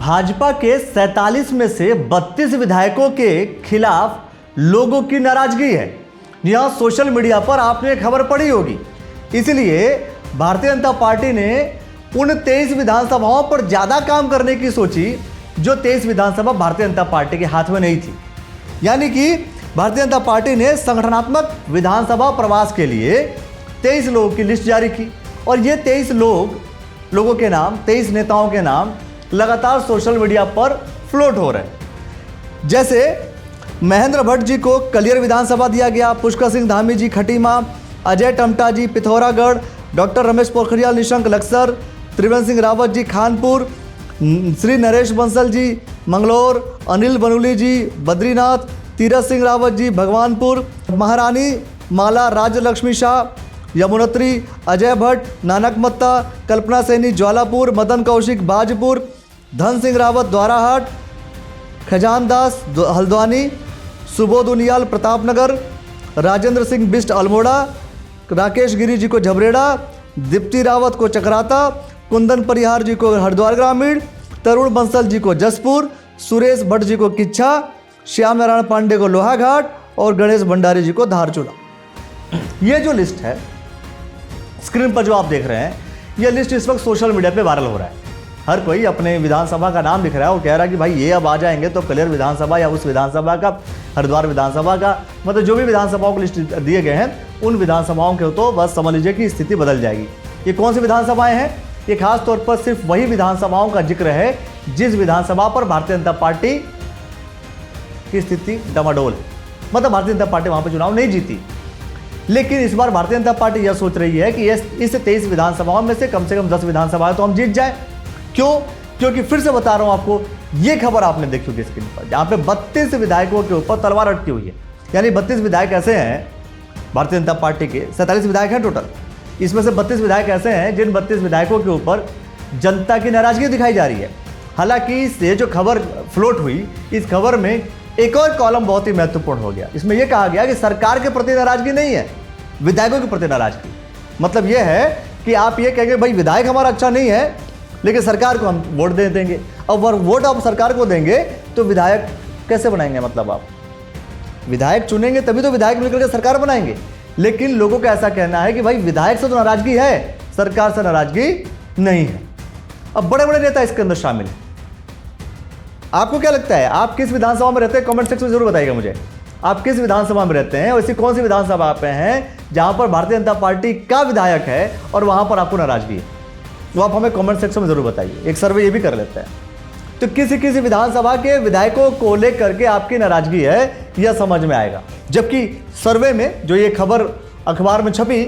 भाजपा के 47 में से 32 विधायकों के खिलाफ लोगों की नाराजगी है। यहां सोशल मीडिया पर आपने खबर पढ़ी होगी। इसलिए भारतीय जनता पार्टी ने उन 23 विधानसभाओं पर ज्यादा काम करने की सोची जो 23 विधानसभा भारतीय जनता पार्टी के हाथ में नहीं थी। यानी कि भारतीय जनता पार्टी ने संगठनात्मक विधानसभा प्रवास के लिए 23 लोगों की लिस्ट जारी की और ये 23 लोगों के नाम, 23 नेताओं के नाम लगातार सोशल मीडिया पर फ्लोट हो रहे हैं। जैसे महेंद्र भट्ट जी को कलियर विधानसभा दिया गया, पुष्कर सिंह धामी जी खटीमा, अजय टमटा जी पिथौरागढ़, डॉक्टर रमेश पोखरियाल निशंक लक्सर, त्रिवेंद्र सिंह रावत जी खानपुर, श्री नरेश बंसल जी मंगलौर, अनिल बनूली जी बद्रीनाथ, तीरथ सिंह रावत जी भगवानपुर, महारानी माला राजलक्ष्मी शाह यमुनोत्री, अजय भट्ट नानकमत्ता, कल्पना सैनी ज्वालापुर, मदन कौशिक बाजपुर, धन सिंह रावत द्वाराहाट, खजान दास हल्द्वानी, सुबोध उनियाल प्रतापनगर, राजेंद्र सिंह बिष्ट अल्मोड़ा, राकेश गिरी जी को झबरेड़ा, दीप्ति रावत को चकराता, कुंदन परिहार जी को हरिद्वार ग्रामीण, तरुण बंसल जी को जसपुर, सुरेश भट्ट जी को किच्छा, श्याम नारायण पांडे को लोहाघाट और गणेश भंडारी जी को धारचूला। ये जो लिस्ट है स्क्रीन पर जो आप देख रहे हैं, ये लिस्ट इस वक्त सोशल मीडिया पे वायरल हो रहा है। हर कोई अपने विधानसभा का नाम लिख रहा है और कह रहा है कि भाई ये अब आ जाएंगे तो कलियर विधानसभा या उस विधानसभा का, हरिद्वार विधानसभा का, मतलब जो भी विधानसभाओं को लिस्ट दिए गए हैं उन विधानसभाओं के तो बस समझ लीजिए कि स्थिति बदल जाएगी। ये कौन सी विधानसभाएं हैं? ये खास तौर पर सिर्फ वही विधानसभाओं का जिक्र है जिस विधानसभा पर भारतीय जनता पार्टी की स्थिति डमाडोल है, मतलब भारतीय जनता पार्टी वहां पर चुनाव नहीं जीती। लेकिन इस बार भारतीय जनता पार्टी यह सोच रही है कि इस 23 विधानसभाओं में से कम 10 विधानसभाएं तो हम जीत जाए। क्यों? क्योंकि फिर से बता रहा हूं आपको, यह खबर आपने देखी होगी स्क्रीन पर, जहां पे 32 विधायकों के ऊपर तलवार अटकी हुई है। यानी 32 विधायक ऐसे हैं, भारतीय जनता पार्टी के 47 विधायक हैं टोटल, इसमें से 32 विधायक ऐसे हैं जिन 32 विधायकों के ऊपर जनता की नाराजगी दिखाई जा रही है। हालांकि ये जो खबर फ्लोट हुई, इस खबर में एक और कॉलम बहुत ही महत्वपूर्ण हो गया। इसमें यह कहा गया कि सरकार के प्रति नाराजगी नहीं है, विधायकों के प्रति नाराजगी। मतलब यह है कि आप ये कहेंगे भाई विधायक हमारा अच्छा नहीं है लेकिन सरकार को हम वोट दे देंगे। अब वोट आप सरकार को देंगे तो विधायक कैसे बनाएंगे? मतलब आप विधायक चुनेंगे तभी तो विधायक मिलकर के सरकार बनाएंगे। लेकिन लोगों का ऐसा कहना है कि भाई विधायक से तो नाराजगी है, सरकार से नाराजगी नहीं है। अब बड़े बड़े नेता इसके अंदर शामिल हैं। आपको क्या लगता है, आप किस विधानसभा में रहते हैं? कमेंट सेक्शन में जरूर बताइएगा मुझे, आप किस विधानसभा में रहते हैं और ऐसी कौन सी विधानसभा पे हैं जहां पर भारतीय जनता पार्टी का विधायक है और वहां पर आपको नाराजगी है? तो आप हमें कमेंट सेक्शन में जरूर बताइए। एक सर्वे ये भी कर लेते हैं। तो किसी किसी विधानसभा के विधायकों को लेकर के आपकी नाराजगी है, यह समझ में आएगा। जबकि सर्वे में जो ये खबर अखबार में छपी,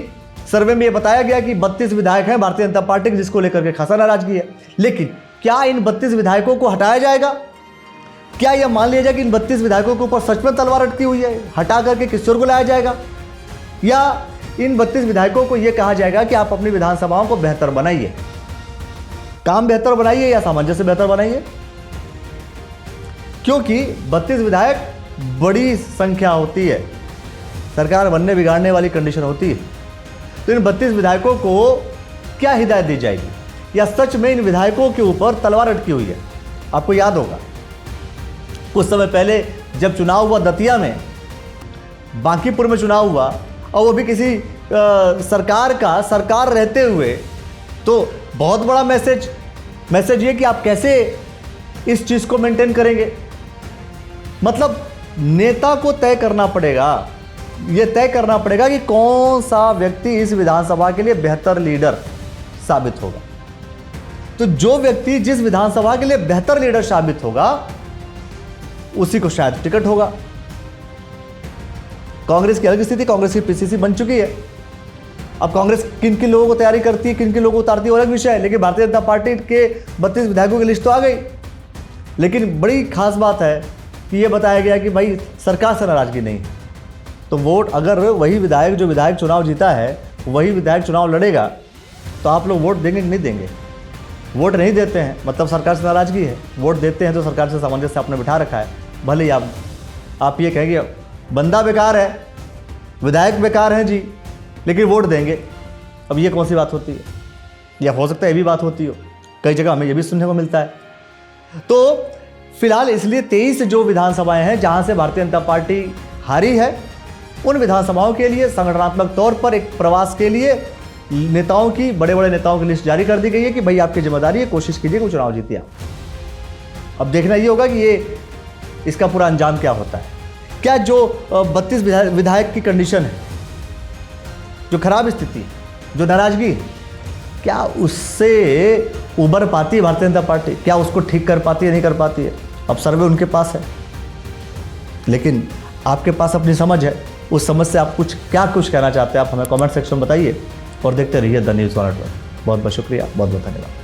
सर्वे में ये बताया गया कि 32 विधायक हैं भारतीय जनता पार्टी के जिसको लेकर के खासा नाराजगी है। लेकिन क्या इन 32 विधायकों को हटाया जाएगा? क्या यह मान लिया जाए कि इन 32 विधायकों के ऊपर सच में तलवार अटकी हुई है, हटा करके किसी और को लाया जाएगा? या इन 32 विधायकों को यह कहा जाएगा कि आप अपनी विधानसभाओं को बेहतर बनाइए, काम बेहतर बनाइए या सामंजस्य बेहतर बनाइए? क्योंकि 32 विधायक बड़ी संख्या होती है, सरकार बनने बिगाड़ने वाली कंडीशन होती है। तो इन 32 विधायकों को क्या हिदायत दी जाएगी, या सच में इन विधायकों के ऊपर तलवार अटकी हुई है? आपको याद होगा कुछ समय पहले जब चुनाव हुआ दतिया में, बांकीपुर में चुनाव हुआ और वो भी किसी सरकार रहते हुए, तो बहुत बड़ा मैसेज ये कि आप कैसे इस चीज को मेंटेन करेंगे। मतलब नेता को तय करना पड़ेगा, ये तय करना पड़ेगा कि कौन सा व्यक्ति इस विधानसभा के लिए बेहतर लीडर साबित होगा। तो जो व्यक्ति जिस विधानसभा के लिए बेहतर लीडर साबित होगा उसी को शायद टिकट होगा। कांग्रेस की अलग स्थिति, कांग्रेस की पीसीसी बन चुकी है। अब कांग्रेस किन किन लोगों को तैयारी करती है, किन किन लोगों को उतारती है, अलग विषय है। लेकिन भारतीय जनता पार्टी के 32 विधायकों की लिस्ट तो आ गई। लेकिन बड़ी खास बात है कि यह बताया गया कि भाई सरकार से नाराजगी नहीं। तो वोट, अगर वही विधायक जो विधायक चुनाव जीता है वही विधायक चुनाव लड़ेगा तो आप लोग वोट देंगे कि नहीं देंगे? वोट नहीं देते हैं मतलब सरकार से नाराजगी है, वोट देते हैं तो सरकार से सामंजस्य आपने बिठा रखा है। भले ही आप ये कहेंगे बंदा बेकार है, विधायक बेकार हैं जी, लेकिन वोट देंगे। अब ये कौन सी बात होती है? या हो सकता है ये भी बात होती हो, कई जगह हमें ये भी सुनने को मिलता है। तो फिलहाल इसलिए 23 जो विधानसभाएं हैं जहां से भारतीय जनता पार्टी हारी है, उन विधानसभाओं के लिए संगठनात्मक तौर पर एक प्रवास के लिए नेताओं की, बड़े बड़े नेताओं की लिस्ट जारी कर दी गई है कि भाई आपकी जिम्मेदारी है, कोशिश कीजिए कि चुनाव जीतिए। अब देखना ये होगा कि ये इसका पूरा अंजाम क्या होता है। क्या जो 32 विधायक की कंडीशन है, जो खराब स्थिति है, जो नाराजगी है, क्या उससे उबर पाती है भारतीय जनता पार्टी? क्या उसको ठीक कर पाती है, नहीं कर पाती है? अब सर्वे उनके पास है, लेकिन आपके पास अपनी समझ है। उस समझ से आप कुछ कहना चाहते हैं, आप हमें कमेंट सेक्शन में बताइए और देखते रहिए द न्यूज़ 1 बहुत बहुत शुक्रिया, बहुत बहुत धन्यवाद।